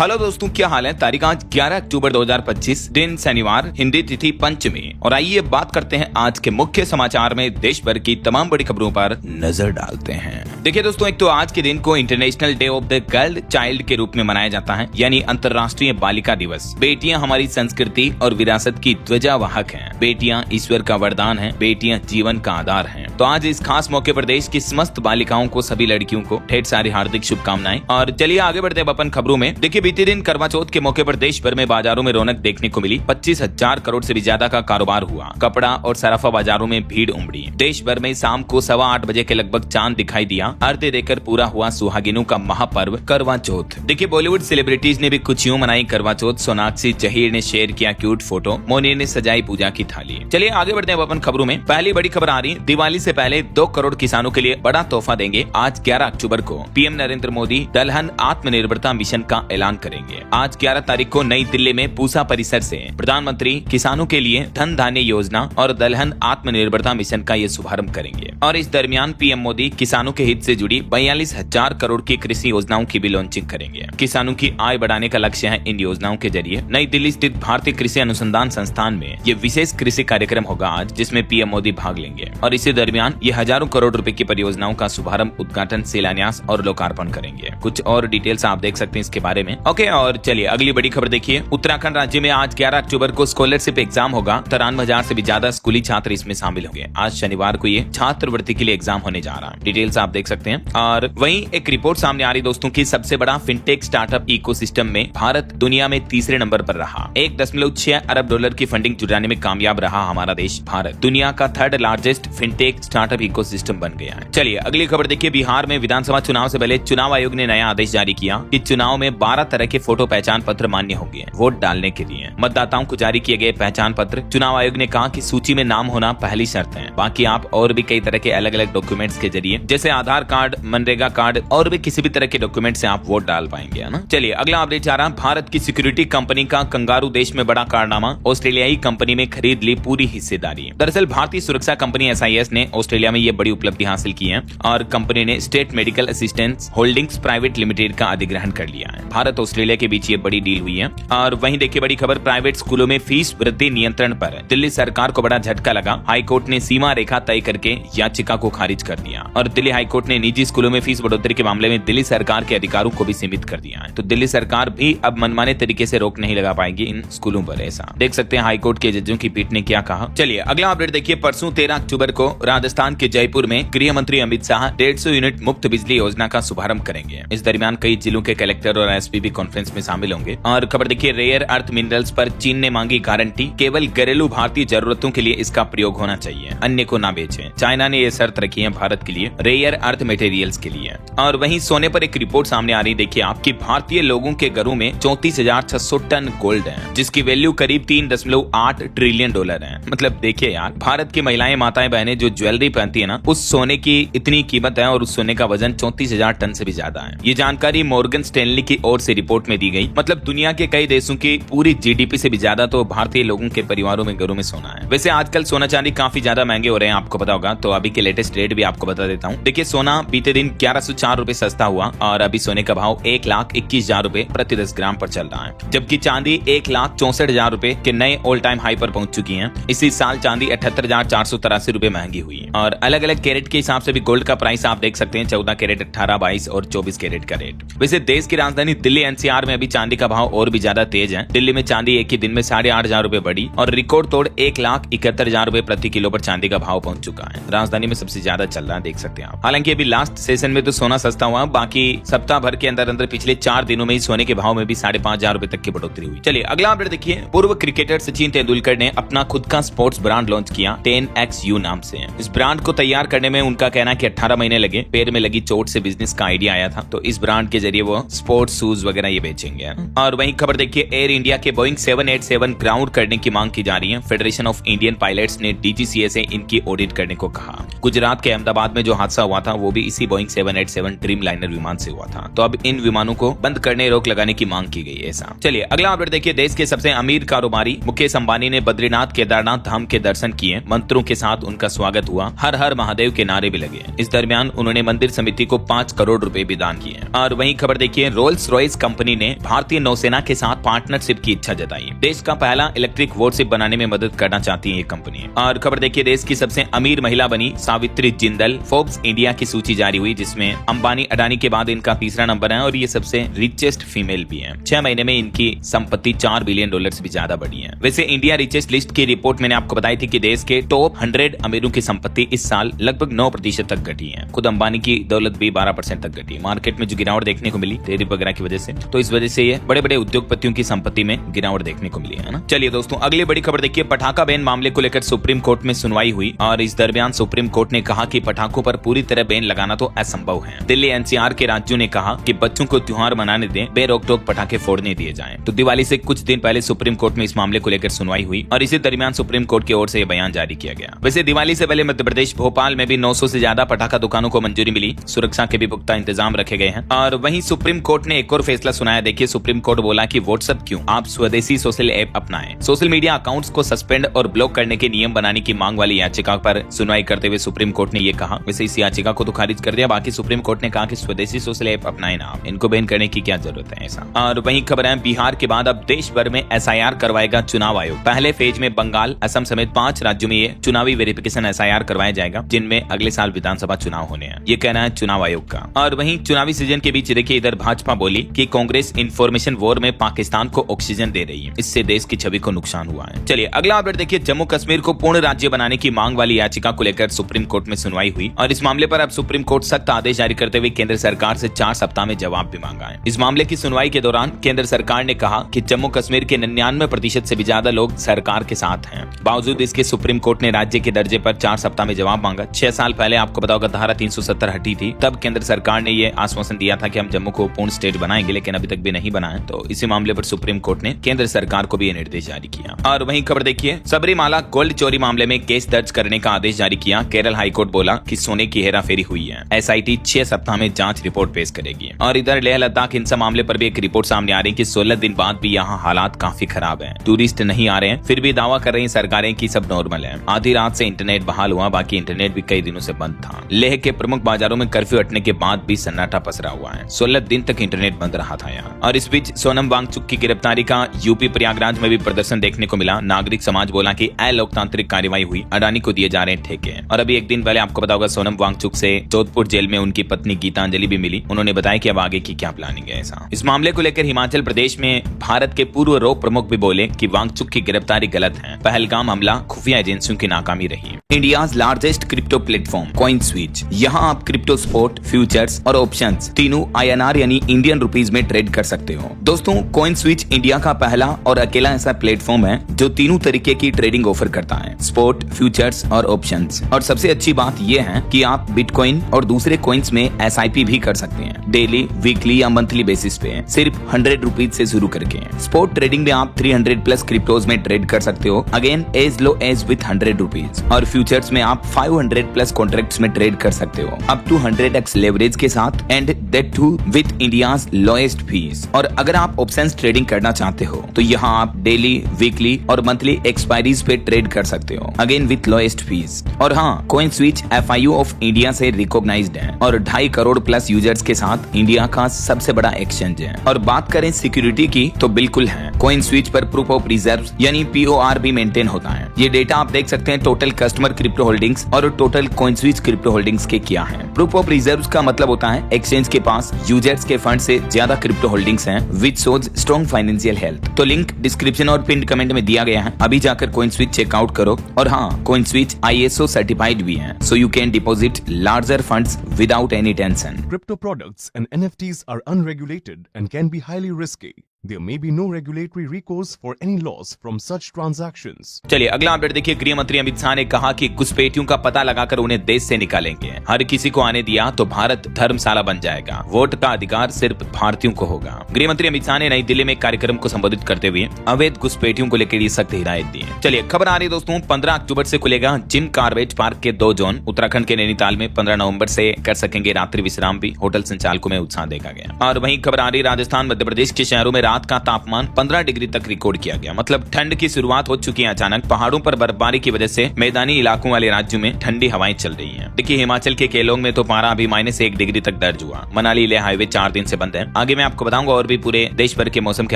Hello दोस्तों, क्या हाल है। तारीख आज 11 अक्टूबर 2025, दिन शनिवार, हिंदी तिथि पंचमी। और आइए बात करते हैं आज के मुख्य समाचार में देश भर की तमाम बड़ी खबरों पर नजर डालते हैं। देखिए दोस्तों, एक तो आज के दिन को international day of the girl child के रूप में मनाया जाता है, यानी अंतर्राष्ट्रीय बालिका दिवस। बेटियां हमारी संस्कृति और विरासत की ध्वजावाहक हैं। बेटियां ईश्वर का वरदान हैं, बेटियां जीवन का आधार हैं। तो आज इस खास मौके पर देश की समस्त बालिकाओं को, सभी लड़कियों को ढेर सारी हार्दिक शुभकामनाएं। और चलिए आगे बढ़ते हैं अपन खबरों में। देखिए, बीते दिन करवा चौथ के मौके पर देश भर में बाजारों में रौनक देखने को मिली। 25,000 करोड़ से भी ज्यादा का कारोबार हुआ। कपड़ा और सराफा बाजारों में भीड़ उमड़ी। देश भर में शाम को 8:15 बजे के लगभग चांद दिखाई दिया। अर्घ्य देकर पूरा हुआ सुहागिनों का महापर्व करवा चौथ। देखिए, बॉलीवुड सेलिब्रिटीज ने भी कुछ यूं मनाई करवा चौथ। सोनाक्षी जहीर ने शेयर किया क्यूट फोटो, मोनी ने सजाई पूजा की थाली। चलिए आगे बढ़ते हैं अपन खबरों में। पहली बड़ी खबर आ रही है, दिवाली से पहले 2 करोड़ किसानों के लिए बड़ा तोहफा देंगे। आज 11 अक्टूबर को पीएम नरेंद्र मोदी दलहन आत्मनिर्भरता मिशन का ऐलान करेंगे। आज 11 तारीख को नई दिल्ली में पूसा परिसर से प्रधानमंत्री किसानों के लिए धन धान्य योजना और दलहन आत्मनिर्भरता मिशन का ये शुभारंभ करेंगे। और इस दरमियान पीएम मोदी किसानों के हित से जुड़ी 42,000 करोड़ की कृषि योजनाओं की भी लॉन्चिंग करेंगे। किसानों की आय बढ़ाने का लक्ष्य है। इन योजनाओं के जरिए नई दिल्ली स्थित भारतीय कृषि अनुसंधान संस्थान में ये विशेष कृषि कार्यक्रम होगा आज, जिसमें पीएम मोदी भाग लेंगे। और इसी दरमियान ये हजारों करोड़ रुपए की परियोजनाओं का शुभारंभ, उद्घाटन, शिलान्यास और लोकार्पण करेंगे। कुछ और डिटेल्स आप देख सकते हैं इसके बारे में। ओके, और चलिए अगली बड़ी खबर देखिए। उत्तराखंड राज्य में आज 11 अक्टूबर को स्कॉलरशिप एग्जाम होगा। 93,000 से भी ज्यादा स्कूली छात्र इसमें शामिल होंगे। आज शनिवार को ये छात्रवृत्ति के लिए एग्जाम होने जा रहा है। डिटेल्स आप देख सकते हैं। और वहीं एक रिपोर्ट सामने आ रही दोस्तों की सबसे बड़ा फिनटेक स्टार्टअप इकोसिस्टम में भारत दुनिया में तीसरे नंबर पर रहा। 1.6 अरब डॉलर की फंडिंग जुटाने में कामयाब रहा हमारा देश भारत। दुनिया का 3rd largest fintech startup ecosystem बन गया है। चलिए अगली खबर देखिए। बिहार में विधानसभा चुनाव से पहले चुनाव आयोग ने नया आदेश जारी किया कि चुनाव में 12 तरह के फोटो पहचान पत्र मान्य होंगे वोट डालने के लिए। मतदाताओं को जारी किए गए पहचान पत्र, चुनाव आयोग ने कहा कि सूची में नाम होना पहली शर्त है। बाकी आप और भी कई तरह के अलग अलग डॉक्यूमेंट्स के जरिए, जैसे आधार कार्ड, मनरेगा कार्ड और भी किसी भी तरह के डॉक्यूमेंट से आप वोट डाल पाएंगे, है ना। चलिए अगला अपडेट आ रहा। भारत की सिक्योरिटी कंपनी का कंगारू देश में बड़ा कारनामा, ऑस्ट्रेलियाई कंपनी में खरीद ली पूरी हिस्सेदारी। दरअसल भारतीय सुरक्षा कंपनी SIS ने ऑस्ट्रेलिया में ये बड़ी उपलब्धि हासिल की है और कंपनी ने state medical assistance holdings private limited का अधिग्रहण कर लिया है। भारत ऑस्ट्रेलिया के बीच ये बड़ी डील हुई है। और वहीं देखिए बड़ी खबर, प्राइवेट स्कूलों में फीस वृद्धि नियंत्रण पर दिल्ली सरकार को बड़ा झटका लगा। हाईकोर्ट ने सीमा रेखा तय करके याचिका को खारिज कर दिया। और दिल्ली हाईकोर्ट ने निजी स्कूलों में फीस बढ़ोतरी के मामले में दिल्ली सरकार के अधिकारों को भी सीमित कर दिया है। तो दिल्ली सरकार भी अब मनमाने तरीके से रोक नहीं लगा पाएगी इन स्कूलों पर। ऐसा देख सकते हैं हाईकोर्ट के जजों की पीठ ने क्या कहा। चलिए अगला अपडेट देखिए। परसों 13 अक्टूबर को राजस्थान के जयपुर में गृह मंत्री अमित शाह 150 यूनिट मुफ्त बिजली योजना का शुभारंभ करेंगे। इस दरमियान कई जिलों के कलेक्टर और एसपी भी कॉन्फ्रेंस में शामिल होंगे। और खबर देखिए, रेयर अर्थ मिनरल्स पर चीन ने मांगी गारंटी, केवल घरेलू भारतीय जरूरतों के लिए इसका प्रयोग होना चाहिए, अन्य को ना बेचें। चाइना ने ये शर्त रखी है भारत के लिए रेयर अर्थ मटेरियल्स के लिए। और वहीं सोने पर एक रिपोर्ट सामने आ रही, देखिए आपकी भारतीय लोगों के घरों में 34,600 टन गोल्ड है, जिसकी वैल्यू करीब 3.8 ट्रिलियन डॉलर है। मतलब देखिए यार, भारत की महिलाएं, माताएं, बहनें जो ज्वेलरी पहनती है ना, उस सोने की इतनी कीमत है और उस सोने का वजन 34,000 टन से भी ज्यादा है। ये जानकारी मॉर्गन स्टैनली की ओर से रिपोर्ट में दी गई। मतलब दुनिया के कई देशों की पूरी GDP से भी ज्यादा तो भारतीय लोगों के परिवारों में, घरों में सोना है। वैसे आजकल सोना चांदी काफी ज्यादा महंगे हो रहे हैं, आपको पता होगा। तो अभी के लेटेस्ट रेट भी आपको बता देता हूँ। देखिए, सोना बीते दिन 1104 रुपए सस्ता हुआ और अभी सोने का भाव 1,21,000 रुपए प्रति 10 ग्राम पर चल रहा है। जबकि चांदी 1,64,000 रुपए के नए ऑल टाइम हाई पर पहुंच चुकी है। इसी साल चांदी 78,483 रुपए महंगी हुई है। और अलग अलग कैरेट के हिसाब से भी गोल्ड का प्राइस आप देख सकते हैं। 14 कैरेट, 18, 22 और 24 कैरेट का रेट। वैसे देश की राजधानी दिल्ली NCR में अभी चांदी का भाव और भी ज्यादा तेज है। दिल्ली में चांदी एक ही दिन में 8,500 रुपए बढ़ी और रिकॉर्ड तोड़ 1,71,000 रुपए प्रति किलो पर चांदी का भाव पहुंच चुका है। राजधानी में सबसे ज्यादा चल रहा है, देख सकते हैं आप। हालांकि अभी लास्ट सेशन में तो सोना सस्ता हुआ, बाकी सप्ताह भर के अंदर अंदर पिछले 4 दिनों में ही सोने के भाव में भी 5,500 रुपए तक की बढ़ोतरी हुई। चलिए अगला अपडेट देखिए। पूर्व क्रिकेटर सचिन तेंदुलकर ने अपना खुद का स्पोर्ट्स ब्रांड लॉन्च किया 10XU नाम से। इस ब्रांड को तैयार करने में उनका कहना कि 18 महीने लगे। पैर में लगी चोट से बिजनेस का आइडिया आया था, तो इस ब्रांड के जरिए वो स्पोर्ट्स शूज वगैरह ये बेचेंगे। और वहीं खबर देखिए, एयर इंडिया के बोइंग 787 ग्राउंड करने की मांग की जा रही है। फेडरेशन ऑफ इंडियन पायलट्स ने DGCA से इनकी ऑडिट करने को कहा। गुजरात के अहमदाबाद में जो हादसा हुआ था वो भी इसी बोइंग 787 ड्रीम लाइनर विमान से हुआ था। तो अब इन विमानों को बंद करने, रोक लगाने की मांग की गई है। ऐसा चलिए अगला अपडेट देखिए। देश के सबसे अमीर कारोबारी मुकेश अंबानी ने बद्रीनाथ केदारनाथ धाम के दर्शन किए। मंत्रों के साथ उनका स्वागत हुआ। हर हर महादेव के नारे भी लगे। इस दरमियान उन्होंने मंदिर समिति को 5 करोड़ रुपए भी दान किए। और वहीं खबर देखिए, रोल्स रॉयस कंपनी ने भारतीय नौसेना के साथ पार्टनरशिप की इच्छा जताई। देश का पहला इलेक्ट्रिक वॉरशिप बनाने में मदद करना चाहती है ये कंपनी। और खबर देखिए, देश की सबसे अमीर महिला बनी सावित्री जिंदल। फोर्ब्स इंडिया की सूची जारी हुई जिसमें अंबानी अडानी के बाद इनका तीसरा नंबर है और ये सबसे रिचेस्ट फीमेल भी है। 6 महीने में इनकी संपत्ति $4 बिलियन से भी ज्यादा बढ़ी है। वैसे इंडिया रिचेस्ट लिस्ट की रिपोर्ट मैंने आपको बताई थी कि देश के टॉप 100 अमीरों की संपत्ति इस साल लगभग 9% तक घटी है। खुद अंबानी की दौलत भी 12% तक घटी। मार्केट में जो गिरावट देखने को मिली टैरिफ वगैरह की वजह से, तो इस वजह से ये बड़े बड़े उद्योगपतियों की संपत्ति में गिरावट देखने को मिली है ना। चलिए दोस्तों, अगली बड़ी खबर देखिए, पटाखा बैन मामले को लेकर सुप्रीम कोर्ट में सुनवाई हुई और इस दरमियान सुप्रीम कोर्ट ने कहा कि पटाखों पर पूरी तरह बैन लगाना तो असंभव है। दिल्ली एनसीआर के राज्यों ने कहा कि बच्चों को त्योहार मनाने दें, बेरोक टोक पटाखे फोड़ने दिए जाएं। तो दिवाली से कुछ दिन पहले सुप्रीम कोर्ट में इस मामले को लेकर सुनवाई हुई और इसी दरमियान सुप्रीम कोर्ट की ओर से यह बयान जारी किया गया। वैसे दिवाली से पहले मध्य प्रदेश भोपाल में भी 900 से ज्यादा पटाखा दुकानों को मंजूरी मिली। सुरक्षा के भी पुख्ता इंतजाम रखे गए हैं। और वहीं सुप्रीम कोर्ट ने एक और फैसला सुनाया। देखिए, सुप्रीम कोर्ट बोला कि व्हाट्सएप क्यों, आप स्वदेशी सोशल ऐप अपनाएं। सोशल मीडिया अकाउंट्स को सस्पेंड और ब्लॉक करने के नियम बनाने की मांग वाली याचिका पर सुनवाई करते हुए सुप्रीम कोर्ट ने यह कहा। वैसे इस याचिका को तो खारिज कर दिया, बाकी सुप्रीम कोर्ट ने कहा कि स्वदेशी सोशल ऐप अपनाएं ना, इनको बैन करने की क्या जरूरत है ऐसा। और वहीं खबर है, बिहार के बाद अब देश भर में SIR करवाएगा चुनाव आयोग। पहले फेज में बंगाल, असम समेत 5 राज्यों में ये चुनावी वेरिफिकेशन SIR करवाया जाएगा, जिनमें अगले साल विधानसभा चुनाव होने हैं, ये कहना है चुनाव आयोग का। और वहीं चुनावी सीजन के बीच देखिए, इधर भाजपा बोली कि कांग्रेस इंफॉर्मेशन वॉर में पाकिस्तान को ऑक्सीजन दे रही है, इससे देश की छवि को नुकसान हुआ है। चलिए अगला अपडेट देखिए, जम्मू कश्मीर को पूर्ण राज्य बनाने की मांग वाली याचिका को लेकर सुप्रीम कोर्ट में सुनवाई हुई और इस मामले पर अब सुप्रीम कोर्ट सख्त आदेश जारी करते हुए केंद्र सरकार से 4 सप्ताह में जवाब भी मांगा है। इस मामले की सुनवाई के दौरान केंद्र सरकार ने कहा कि जम्मू कश्मीर के 99% से भी ज्यादा लोग सरकार के साथ हैं। बावजूद इसके सुप्रीम कोर्ट ने राज्य के दर्जे पर 4 सप्ताह में जवाब मांगा। 6 साल पहले आपको पता होगा धारा 370 हटी थी, तब केंद्र सरकार ने यह आश्वासन दिया था कि हम जम्मू को पूर्ण स्टेट बनाएंगे, लेकिन अभी तक भी नहीं बना है। तो इसी मामले पर सुप्रीम कोर्ट ने केंद्र सरकार को भी ये निर्देश जारी किया। और वहीं खबर देखिए, सबरीमाला गोल्ड चोरी मामले में केस दर्ज करने का आदेश जारी किया। केरल हाईकोर्ट बोला कि सोने की हेराफेरी हुई है, SIT 6 सप्ताह में जांच रिपोर्ट पेश करेगी। और इधर लेह लद्दाख हिंसा मामले पर भी एक रिपोर्ट सामने आ रही है कि 16 दिन बाद भी यहाँ हालात काफी खराब है। टूरिस्ट नहीं आ रहे हैं, फिर भी दावा कर रही सरकारें कि सब नॉर्मल है। आधी रात से इंटरनेट बहाल हुआ, बाकी इंटरनेट भी कई दिनों से बंद था। लेह के प्रमुख बाजारों में कर्फ्यू हटने के बाद भी सन्नाटा पसरा हुआ है। 16 दिन तक इंटरनेट बंद रहा था यहाँ। और इस बीच सोनम वांगचुक की गिरफ्तारी का यूपी प्रयागराज में भी प्रदर्शन देखने को मिला। नागरिक समाज बोला कि अलोकतांत्रिक कार्रवाई हुई, अडानी को दिए जा रहे हैं ठेके। और अभी एक दिन पहले आपको पता होगा सोनम वांगचुक से जोधपुर जेल में उनकी पत्नी गीतांजलि भी मिली। उन्होंने बताया कि अब आगे की क्या प्लानिंग है ऐसा। इस मामले को लेकर हिमाचल प्रदेश में भारत के पूर्व रॉ प्रमुख भी बोले कि वांगचुक की गिरफ्तारी गलत है। पहलगाम हमला खुफिया एजेंसियों की नाकामी रही। India's largest crypto platform CoinSwitch, यहाँ आप क्रिप्टो स्पॉट, फ्यूचर्स और ऑप्शंस तीनों INR यानी इंडियन रुपीज में ट्रेड कर सकते हो। दोस्तों, कॉइनस्विच इंडिया का पहला और अकेला ऐसा प्लेटफॉर्म है जो तीनों तरीके की ट्रेडिंग ऑफर करता है, स्पॉट, फ्यूचर्स और ऑप्शंस। और सबसे अच्छी बात यह है कि आप बिटकॉइन और दूसरे कॉइन्स में SIP भी कर सकते हैं, डेली, वीकली या मंथली बेसिस पे, सिर्फ 100 रुपीज से शुरू करके। स्पॉट ट्रेडिंग में आप 300+ क्रिप्टोज में ट्रेड कर सकते हो, again as low as with 100 rupees. और फ्यूचर्स में आप 500+ कॉन्ट्रैक्ट्स में ट्रेड कर सकते हो, अप टू 100x लेवरेज के साथ, and that too with India's lowest fees. और अगर आप ऑप्शंस ट्रेडिंग करना चाहते हो तो यहाँ आप डेली, वीकली और मंथली एक्सपायरीज पे ट्रेड कर सकते हो, अगेन विथ लोएस्ट फीस। और हाँ, कॉइनस्विच FIO ऑफ इंडिया से रिकॉग्नाइज्ड है और 2.5 करोड़ प्लस यूजर्स के साथ इंडिया का सबसे बड़ा एक्सचेंज है। और बात करें सिक्योरिटी की तो बिल्कुल है। कॉइनस्विच पर प्रूफ ऑफ रिजर्व यानी POR भी मेंटेन होता है। ये डेटा आप देख सकते हैं टोटल कस्टमर क्रिप्टो होल्डिंग्स और टोटल कॉइनस्विच क्रिप्टो होल्डिंग्स के क्या है। प्रूफ ऑफ रिजर्व का मतलब होता है एक्सचेंज के पास यूजर्स के फंड से ज्यादा क्रिप्टो होल्डिंग्स हैं, which shows strong financial health. तो लिंक डिस्क्रिप्शन और पिन कमेंट में दिया गया है, अभी जाकर कॉइनस्विच चेकआउट करो। और हाँ, कॉइनस्विच ISO सर्टिफाइड भी है, so you can deposit larger funds without any tension. Crypto products and NFTs are unregulated and can be highly risky. There may be no regulatory recourse for any loss from such transactions. चलिए अगला update देखिए, गृह मंत्री अमित शाह ने कहा कि घुसपैठियों का पता लगाकर उन्हें देश से निकालेंगे। हर किसी को आने दिया तो भारत धर्मशाला बन जाएगा, वोट का अधिकार सिर्फ भारतीयों को होगा। गृह मंत्री अमित शाह ने नई दिल्ली में एक कार्यक्रम को संबोधित करते हुए अवैध घुसपैठियों को लेकर सख्त हिदायत दी है। चलिए खबर आ रही है दोस्तों, 15 अक्टूबर से खुलेगा जिम कार्बेट पार्क के 2 जोन। उत्तराखंड के नैनीताल में 15 नवंबर से कर सकेंगे रात्रि विश्राम भी, होटल संचालकों में उत्साह देखा गया। और वहीं खबर आ रही, राजस्थान, मध्य प्रदेश के शहरों में रात का तापमान 15 डिग्री तक रिकॉर्ड किया गया। मतलब ठंड की शुरुआत हो चुकी है अचानक। पहाड़ों पर बर्फबारी की वजह से मैदानी इलाकों वाले राज्यों में ठंडी हवाएं चल रही हैं। देखिए हिमाचल के केलोंग में तो पारा अभी -1 डिग्री तक दर्ज हुआ। मनाली लेह हाईवे 4 दिन से बंद है। आगे मैं आपको बताऊंगा और भी पूरे देश भर के मौसम के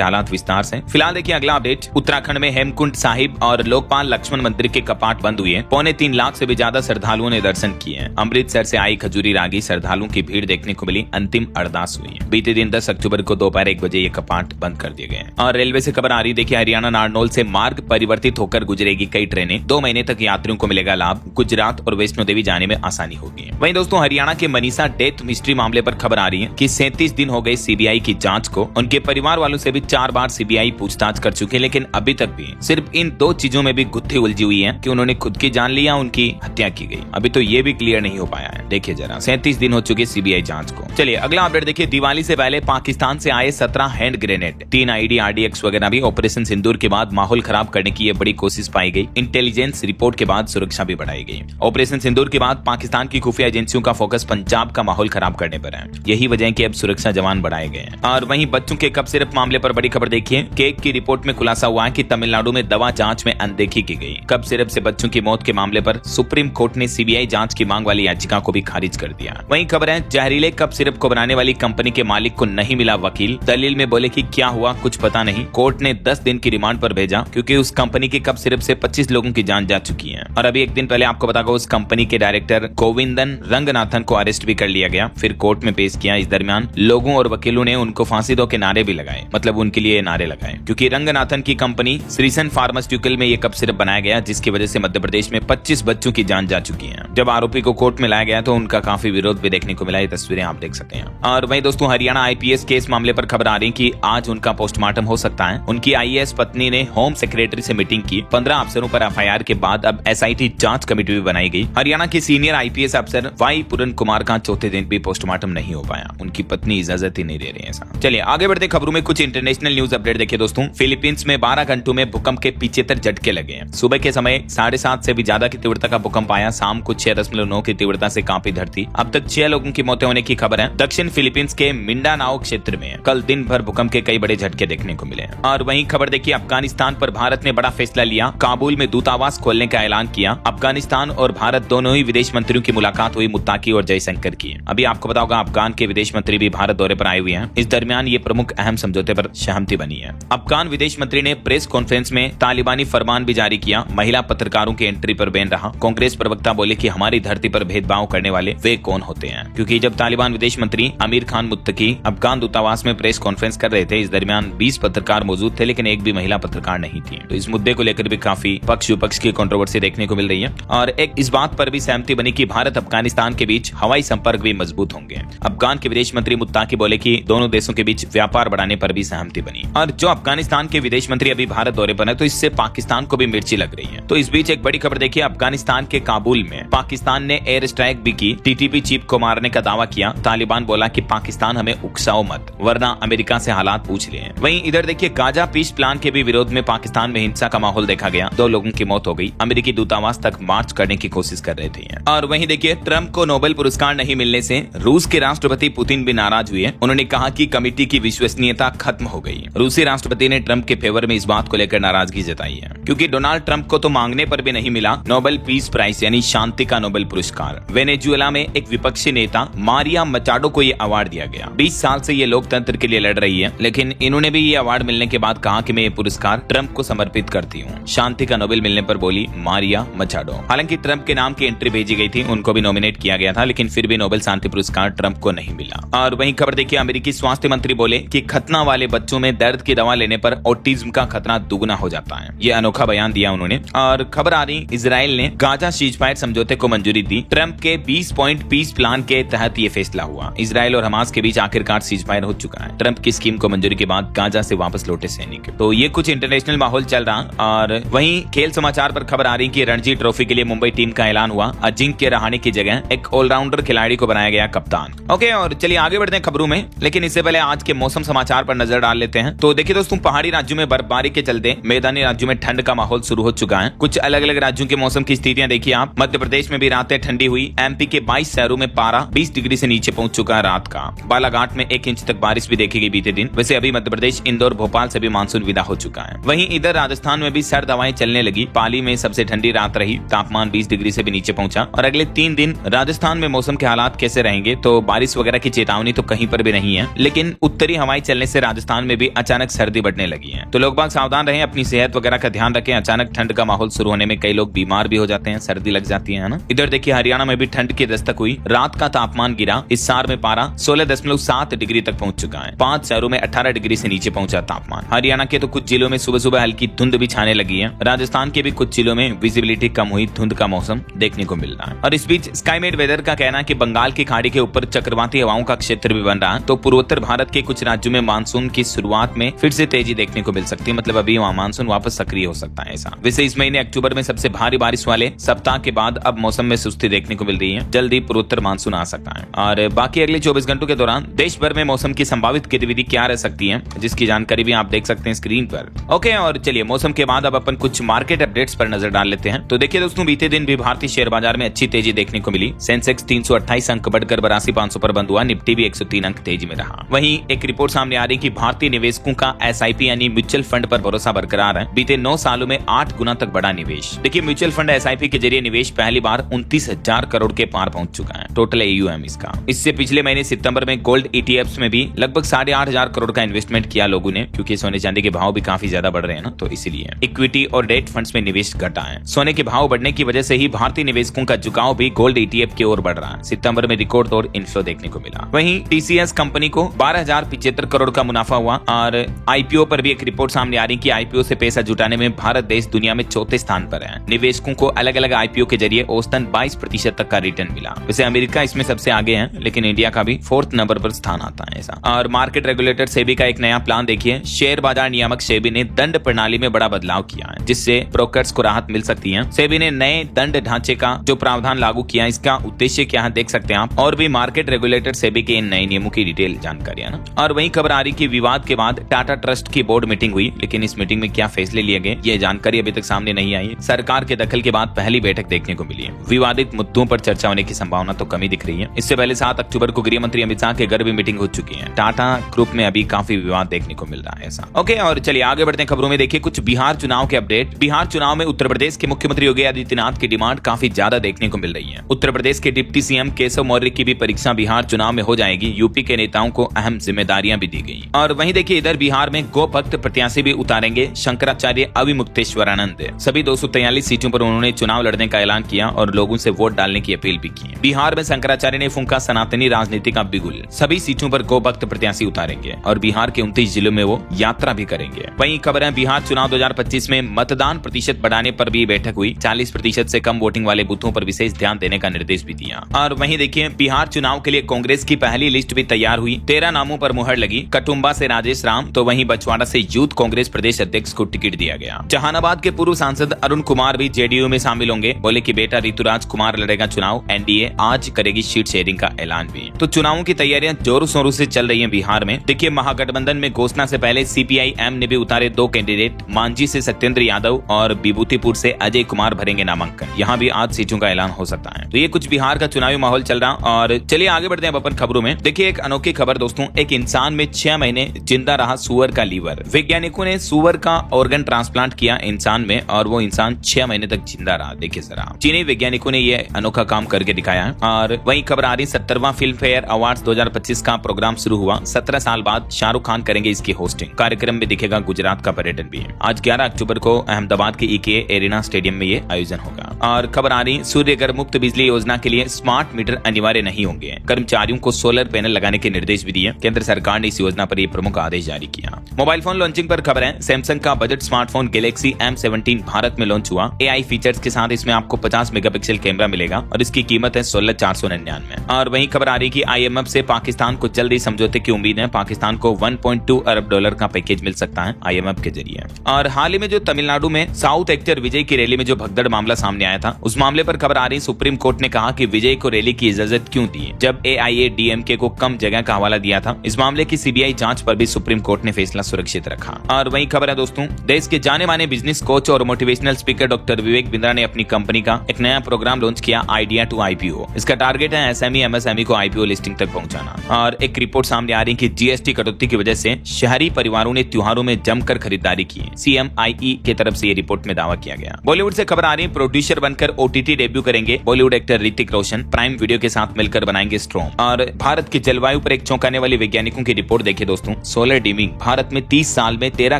हालात विस्तार से। फिलहाल देखिए अगला अपडेट। उत्तराखंड में हेमकुंड साहिब और लोकपाल लक्ष्मण मंदिर के कपाट बंद हुए। 3.25 लाख से भी ज्यादा श्रद्धालुओं ने दर्शन किए। अमृतसर से आई खजूरी रागी श्रद्धालुओं की भीड़ देखने को मिली। अंतिम अरदास हुई। बीते दिन 10 अक्टूबर को दोपहर 1 बजे ये कपाट बंद कर दिए गए। और रेलवे से खबर आ रही, देखिए हरियाणा नारनौल से मार्ग परिवर्तित होकर गुजरेगी कई ट्रेनें। 2 महीने तक यात्रियों को मिलेगा लाभ। गुजरात और वैष्णो देवी जाने में आसानी होगी। वहीं दोस्तों हरियाणा के मनीषा डेथ मिस्ट्री मामले पर खबर आ रही है कि 37 दिन हो गए सीबीआई की जांच को। उनके परिवार वालों से भी 4 बार सीबीआई पूछताछ कर चुकी है, लेकिन अभी तक भी सिर्फ इन 2 चीजों में भी गुत्थी उलझी हुई है कि उन्होंने खुद की जान ली या उनकी हत्या की गई। अभी तो ये भी क्लियर नहीं हो पाया है। देखिए जरा 37 दिन हो चुके सीबीआई जांच को। चलिए अगला अपडेट देखिए। दिवाली से पहले पाकिस्तान से आए 17 हैंड ग्रेनेड, 3 आईडी RDX वगैरह भी। ऑपरेशन सिंदूर के बाद माहौल खराब करने की ये बड़ी कोशिश पाई गई। इंटेलिजेंस रिपोर्ट के बाद सुरक्षा भी बढ़ाई गई। ऑपरेशन सिंदूर के बाद पाकिस्तान की खुफिया एजेंसियों का फोकस पंजाब का माहौल खराब करने पर है। यही वजह है कि अब सुरक्षा जवान बढ़ाए गए हैं। और वहीं बच्चों के कफ सिरप मामले पर बड़ी खबर देखिए। केक की रिपोर्ट में खुलासा हुआ है कि तमिलनाडु में दवा जांच में अनदेखी की गई। कफ सिरप से बच्चों की मौत के मामले पर सुप्रीम कोर्ट ने सीबीआई जांच की मांग वाली याचिका को भी खारिज कर दिया। वहीं खबर है जहरीले कफ सिरप को बनाने वाली कंपनी के मालिक को नहीं मिला वकील। दलील में बोले कि क्या हुआ कुछ पता नहीं। कोर्ट ने 10 दिन की रिमांड पर भेजा क्योंकि उस कंपनी के कफ सिरप से 25 लोगों की जान जा चुकी है। और अभी एक दिन पहले आपको बताऊंगा उस कंपनी के डायरेक्टर गोविंदन रंगनाथन को अरेस्ट भी कर लिया गया, फिर कोर्ट में पेश किया। इस दरमियान लोगों और वकीलों ने उनको फांसी दो के नारे भी लगाए, मतलब उनके लिए नारे लगाए, क्योंकि रंगनाथन की कंपनी श्रीसन फार्मास्यूटिकल में ये कफ सिरप बनाया गया, जिसकी वजह से मध्य प्रदेश में 25 बच्चों की जान जा चुकी है। जब आरोपी को कोर्ट में लाया गया तो उनका काफी विरोध भी देखने को मिला। ये तस्वीरें आप देख सकते हैं। और वहीं दोस्तों हरियाणा IPS केस मामले पर खबर आ रही कि आज उनका पोस्टमार्टम हो सकता है। उनकी IAS पत्नी ने होम सेक्रेटरी से मीटिंग की। 15 अफसरों पर FIR के बाद अब SIT जांच कमेटी भी बनाई गई। हरियाणा के सीनियर IPS अफसर वाई पूरन कुमार का चौथे दिन भी पोस्टमार्टम नहीं हो पाया। उनकी पत्नी इजाजत ही नहीं दे रही है। चलिए आगे बढ़ते खबरों में कुछ इंटरनेशनल न्यूज अपडेट देखिए दोस्तों। फिलीपींस में 12 घंटों में भूकंप के 75 झटके लगे हैं। सुबह के समय 7.5 से भी ज्यादा की तीव्रता का भूकंप आया। शाम को 6.9 की तीव्रता से कांपी धरती। अब तक 6 लोगों की मौतें होने की खबर है। दक्षिण फिलीपींस के मिंडानाओ क्षेत्र में कल दिन भर भूकंप के कई बड़े झटके देखने को मिले। और वहीं खबर देखिए अफगानिस्तान पर भारत ने बड़ा फैसला लिया। काबुल में दूतावास खोलने का ऐलान किया। अफगानिस्तान और भारत दोनों ही विदेश मंत्रियों की मुलाकात हुई मुत्ताकी और जयशंकर की। अभी आपको बताऊंगा अफगान के विदेश मंत्री भी भारत दौरे पर आए हुए हैं। इस दरमियान ये प्रमुख अहम समझौते पर सहमति बनी है। अफगान विदेश मंत्री ने प्रेस कॉन्फ्रेंस में तालिबानी फरमान भी जारी किया। महिला पत्रकारों की एंट्री पर बैन रहा। कांग्रेस प्रवक्ता बोले कि हमारी धरती पर भेदभाव करने वाले वे कौन होते हैं, क्योंकि जब तालिबान विदेश मंत्री आमिर खान मुत्तकी अफगान दूतावास में प्रेस कॉन्फ्रेंस कर रहे थे, इस दरमियान 20 पत्रकार मौजूद थे, लेकिन एक भी महिला पत्रकार नहीं थी। तो इस मुद्दे को लेकर भी काफी पक्ष विपक्ष की कंट्रोवर्सी देखने को मिल रही है। और एक इस बात पर भी सहमति बनी कि भारत अफगानिस्तान के बीच हवाई संपर्क भी मजबूत होंगे। अफगान के विदेश मंत्री मुत्ताकी बोले कि दोनों देशों के बीच व्यापार बढ़ाने पर भी सहमति बनी। और जो अफगानिस्तान के विदेश मंत्री अभी भारत दौरे पर है, तो इससे पाकिस्तान को भी मिर्ची लग रही है। तो इस बीच एक बड़ी खबर देखिए अफगानिस्तान के काबुल में पाकिस्तान ने एयर स्ट्राइक भी की। TTP चीफ को मारने का दावा किया। तालिबान बोला कि पाकिस्तान हमें उकसाओ मत, वरना अमेरिका से हालात पूछ ले। वहीं इधर देखिए गाजा पीस प्लान के भी विरोध में पाकिस्तान में हिंसा का माहौल देखा गया। 2 लोगों की मौत हो गई। अमेरिकी दूतावास तक मार्च करने की कोशिश कर रहे थे। और वहीं देखिए ट्रंप को नोबेल पुरस्कार नहीं मिलने से रूस के राष्ट्रपति पुतिन भी नाराज हुए। उन्होंने कहा कि कमेटी की विश्वसनीयता खत्म हो गई। रूसी राष्ट्रपति ने ट्रंप के फेवर में इस बात को लेकर नाराजगी जताई है, क्योंकि डोनाल्ड ट्रंप को तो मांगने पर भी नहीं मिला नोबेल पीस प्राइज यानी शांति का नोबेल पुरस्कार। वेनेजुएला में एक विपक्षी नेता मारिया मचाडो को ये अवार्ड दिया गया। 20 साल से ये लोकतंत्र के लिए लड़ रही है, लेकिन इन्होंने भी ये अवार्ड मिलने के बाद कहा कि मैं ये पुरस्कार ट्रंप को समर्पित करती हूँ। शांति का नोबेल मिलने पर बोली मारिया मचाडो। हालांकि ट्रंप के नाम की एंट्री भेजी गई थी, उनको भी नॉमिनेट किया गया था, लेकिन फिर भी नोबेल शांति पुरस्कार ट्रंप को नहीं मिला। और वहीं खबर देखिए अमेरिकी स्वास्थ्य मंत्री बोले कि खतना वाले बच्चों में दर्द की दवा लेने पर ऑटिज्म का खतरा दुगना हो जाता है। ये अनोखा बयान दिया उन्होंने। और खबर आ रही इजराइल ने गाजा सीजफायर समझौते को मंजूरी दी। ट्रंप के 20 पॉइंट पीस प्लान के तहत ये फैसला हुआ। इजराइल और हमास के बीच आखिरकार सीजफायर हो चुका है। ट्रंप की स्कीम को मंजूरी के बाद गाजा से वापस लौटे सैनिक। तो ये कुछ इंटरनेशनल माहौल चल रहा। और वहीं खेल समाचार पर खबर आ रही कि रणजी ट्रॉफी के लिए मुंबई टीम का ऐलान हुआ। अजिंक्य रहाणे की जगह एक ऑलराउंडर खिलाड़ी को बनाया गया कप्तान। ओके, और चलिए आगे बढ़ते हैं खबरों में, लेकिन इससे पहले आज के मौसम समाचार पर नजर डाल लेते हैं। तो देखिए दोस्तों, पहाड़ी राज्यों में बर्फबारी के चलते मैदानी राज्यों में ठंड का माहौल शुरू हो चुका है। कुछ अलग अलग राज्यों के मौसम की स्थितियां देखिए आप। मध्य प्रदेश में भी रातें ठंडी हुई। MP के 22 शहरों में पारा 20 डिग्री से नीचे पहुंच चुका है रात का। बालाघाट में 1 इंच तक बारिश भी देखी गई बीते दिन। वैसे अभी अभी मध्य प्रदेश, इंदौर, भोपाल से भी मानसून विदा हो चुका है। वहीं इधर राजस्थान में भी सर्द हवाएं चलने लगी। पाली में सबसे ठंडी रात रही, तापमान 20 डिग्री से भी नीचे पहुंचा। और अगले 3 दिन राजस्थान में मौसम के हालात कैसे रहेंगे, तो बारिश वगैरह की चेतावनी तो कहीं पर भी नहीं है, लेकिन उत्तरी हवाएं चलने से राजस्थान में भी अचानक सर्दी बढ़ने लगी है। तो लोग बाग सावधान रहें, अपनी सेहत वगैरह का ध्यान रखें। अचानक ठंड का माहौल शुरू होने में कई लोग बीमार भी हो जाते हैं, सर्दी लग जाती है ना। इधर देखिए हरियाणा में भी ठंड की दस्तक हुई, रात का तापमान गिरा। इस सार में पारा 16.7 डिग्री तक पहुंच चुका है। 5 शहरों में 18 डिग्री से नीचे पहुंचा तापमान। हरियाणा के तो कुछ जिलों में सुबह सुबह हल्की धुंध भी छाने लगी है। राजस्थान के भी कुछ जिलों में विजिबिलिटी कम हुई, धुंध का मौसम देखने को मिल रहा है। और इस बीच स्काईमेट वेदर का कहना है कि बंगाल की खाड़ी के ऊपर चक्रवाती हवाओं का क्षेत्र भी बन रहा है, तो पूर्वोत्तर भारत के कुछ राज्यों में मानसून की शुरुआत में फिर से तेजी देखने को मिल सकती है। मतलब अभी वहाँ मानसून वापस सक्रिय हो सकता है ऐसा। वैसे इस महीने अक्टूबर में सबसे भारी बारिश वाले सप्ताह के बाद अब मौसम में सुस्ती देखने को मिल रही है। जल्दी पूर्वोत्तर मानसून आ सकता है। और बाकी अगले 24 घंटों के दौरान देश भर में मौसम की संभावित गतिविधि क्या रह सकती है, जिसकी जानकारी भी आप देख सकते हैं स्क्रीन पर। ओके, और चलिए मौसम के बाद अब अपन कुछ मार्केट अपडेट्स पर नजर डाल लेते हैं। तो देखिए दोस्तों, बीते दिन भी भारतीय शेयर बाजार में अच्छी तेजी देखने को मिली। सेंसेक्स 328 अंक बढ़कर 82,500 पर बंद हुआ। निफ्टी भी 103 अंक तेजी में रहा। वहीं एक रिपोर्ट सामने आ रही कि भारतीय निवेशकों का एसआईपी यानी म्यूचुअल फंड पर भरोसा बरकरार है। बीते 9 सालों में 8 गुना तक बढ़ा निवेश। देखिए म्यूचुअल फंड एसआईपी के जरिए निवेश पहली बार 29,000 करोड़ के पार पहुंच चुका है, टोटल AUM इसका। इससे पिछले महीने सितंबर में गोल्ड ETFs में भी लगभग 8,500 करोड़ का इन्वेस्टमेंट किया लोगों ने, क्योंकि सोने चांदी के भाव भी काफी ज्यादा बढ़ रहे हैं ना, तो इसीलिए इक्विटी और डेट फंड्स में निवेश घटा है। सोने के भाव बढ़ने की वजह से ही भारतीय निवेशकों का झुकाव भी गोल्ड ETF की ओर बढ़ रहा है। सितंबर में रिकॉर्ड तोड़ इनफ्लो देखने को मिला। वहीं TCS कंपनी को 12,075 करोड़ का मुनाफा हुआ। और IPO पर भी एक रिपोर्ट सामने आ रही कि IPO से पैसा जुटाने में भारत देश दुनिया में 4थे स्थान पर है। निवेशकों को अलग अलग IPO के जरिए औसतन 22% तक का रिटर्न मिला। वैसे अमेरिका इसमें सबसे आगे है, लेकिन इंडिया का भी 4th नंबर पर स्थान आता है ऐसा। और मार्केट रेगुलेटर सेबी का एक नया प्लान देखिए। शेयर बाजार नियामक सेबी ने दंड प्रणाली में बड़ा बदलाव किया है, जिससे ब्रोकर्स को राहत मिल सकती है। सेबी ने नए दंड ढांचे का जो प्रावधान लागू किया, इसका उद्देश्य क्या है देख सकते हैं आप। और भी मार्केट रेगुलेटर सेबी के इन नए नियमों की डिटेल जानकारी है ना। और वहीं खबर आ रही कि विवाद के बाद टाटा ट्रस्ट की बोर्ड मीटिंग हुई, लेकिन इस मीटिंग में क्या फैसले लिए गए ये जानकारी अभी तक सामने नहीं आई। सरकार के दखल के बाद पहली बैठक देखने को मिली है। विवादित मुद्दों पर चर्चा होने की संभावना तो कमी दिख रही है। इससे पहले 7 अक्टूबर को गृह मंत्री अमित शाह के घर भी मीटिंग हो चुकी है। टाटा ग्रुप में अभी काफी विवाद देखने को मिल रहा है ऐसा। ओके, और चलिए आगे बढ़ते हैं खबरों में। देखिए कुछ बिहार चुनाव के अपडेट। बिहार चुनाव में उत्तर प्रदेश के मुख्यमंत्री योगी आदित्यनाथ की डिमांड काफी ज्यादा देखने को मिल रही है। उत्तर प्रदेश के डिप्टी CM केशव मौर्य की भी परीक्षा बिहार चुनाव में हो जाएगी। यूपी के नेताओं को अहम जिम्मेदारियां भी दी गई। और वहीं देखिए इधर बिहार में गो भक्त प्रत्याशी भी उतारेंगे शंकराचार्य अविमुक्तेश्वरानंद। सभी 243 सीटों पर उन्होंने चुनाव लड़ने का ऐलान किया और लोगों से वोट डालने की अपील भी की। बिहार में शंकराचार्य ने फूंका सनातनी राजनीति का बिगुल। सभी सीटों पर गो भक्त प्रत्याशी उतारेंगे और बिहार के 29 जिलों में वो यात्रा भी करेंगे। वहीं खबर है बिहार चुनाव 2025 में मतदान प्रतिशत बढ़ाने पर भी बैठक हुई। 40% से कम वोटिंग वाले बूथों पर विशेष ध्यान देने का निर्देश भी दिया। और वहीं देखिए बिहार चुनाव के लिए कांग्रेस की पहली लिस्ट भी तैयार हुई। 13 नामों पर मुहर लगी। कटुम्बा से राजेश राम, तो वहीं बछवाड़ा से यूथ कांग्रेस प्रदेश अध्यक्ष को टिकट दिया गया। जहानाबाद के पूर्व सांसद अरुण कुमार भी JDU में शामिल होंगे। बोले कि बेटा ऋतुराज कुमार लड़ेगा चुनाव। NDA आज करेगी सीट शेयरिंग का ऐलान भी। तो चुनावों की तैयारियां जोरों शोरों से चल रही है बिहार में। देखिए महागठबंधन में घोषणा से पहले CPI-M ने भी उतारे 2 कैंडिडेट। मांझी से सत्येंद्र यादव और विभूतिपुर से अजय कुमार भरेंगे नामांकन। यहाँ भी आज सीटों का ऐलान हो सकता है। तो ये कुछ बिहार का चुनावी माहौल चल रहा। और चलिए आगे बढ़ते हैं अपन खबरों में। देखिए एक अनोखी खबर दोस्तों, एक इंसान में 6 महीने जिंदा रहा सुअर का लीवर। वैज्ञानिकों ने सुअर का ऑर्गन ट्रांसप्लांट किया इंसान में और वो इंसान 6 महीने तक जिंदा रहा। देखिए जरा, चीनी वैज्ञानिकों ने ये अनोखा काम करके दिखाया है। और वहीं खबर आ रही 17वां फिल्म फेयर अवार्ड 2025 का प्रोग्राम शुरू हुआ। 17 साल बाद शाहरुख खान करेंगे इसकी होस्टिंग। कार्यक्रम में दिखेगा गुजरात का पर्यटन भी। आज 11 अक्टूबर को अहमदाबाद के EKA एरिना स्टेडियम में ये आयोजन होगा। और खबर आ रही सूर्य घर मुक्त बिजली योजना के लिए स्मार्ट मीटर अनिवार्य नहीं होंगे। कर्मचारियों को सोलर पैनल लगाने के निर्देश भी दिए। केंद्र सरकार ने इस योजना पर यह प्रमुख आदेश जारी किया। मोबाइल फोन लॉन्चिंग पर खबर है। सैमसंग का budget smartphone Galaxy M17 Bharat में लॉन्च हुआ। AI फीचर्स के साथ इसमें आपको 50 मेगापिक्सल कैमरा मिलेगा और इसकी कीमत है 16,499। और वहीं खबर आ रही कि IMF से पाकिस्तान को जल्दी समझौते की उम्मीद है। पाकिस्तान को $1.2 अरब का पैकेज मिल सकता है IMF के जरिए। और हाल ही में जो तमिलनाडु में साउथ एक्टर विजय की रैली में जो भगदड़ मामला सामने आया था, उस मामले पर खबर आ रही सुप्रीम कोर्ट ने कहा कि विजय को रैली की इजाजत क्यों दी जब AIADMK को कम जगह का हवाला दिया था। इस मामले की CBI जांच पर भी सुप्रीम कोर्ट ने फैसला सुरक्षित रखा। और वहीं खबर है दोस्तों, देश के जाने माने बिजनेस कोच और motivational speaker doctor Vivek Bindra ने अपनी कंपनी का एक नया प्रोग्राम लॉन्च किया, आइडिया टू IPO। इसका टारगेट है SME MSME को IPO लिस्टिंग तक पहुंचाना। और एक रिपोर्ट सामने आ रही कि GST कटौती के की वजह से शहरी परिवारों ने त्योहारों में जमकर खरीदारी की। CMIE के तरफ से ये रिपोर्ट में दावा किया गया। बॉलीवुड से खबर आ रही है, प्रोड्यूसर बनकर OTT डेब्यू करेंगे Bollywood actor Hrithik Roshan. Prime video के साथ मिलकर बनाएंगे स्ट्रॉम। और भारत की जलवायु पर एक चौंकाने वाली वैज्ञानिकों की रिपोर्ट देखिए दोस्तों। सोलर डिमिंग, भारत में 30 साल में 13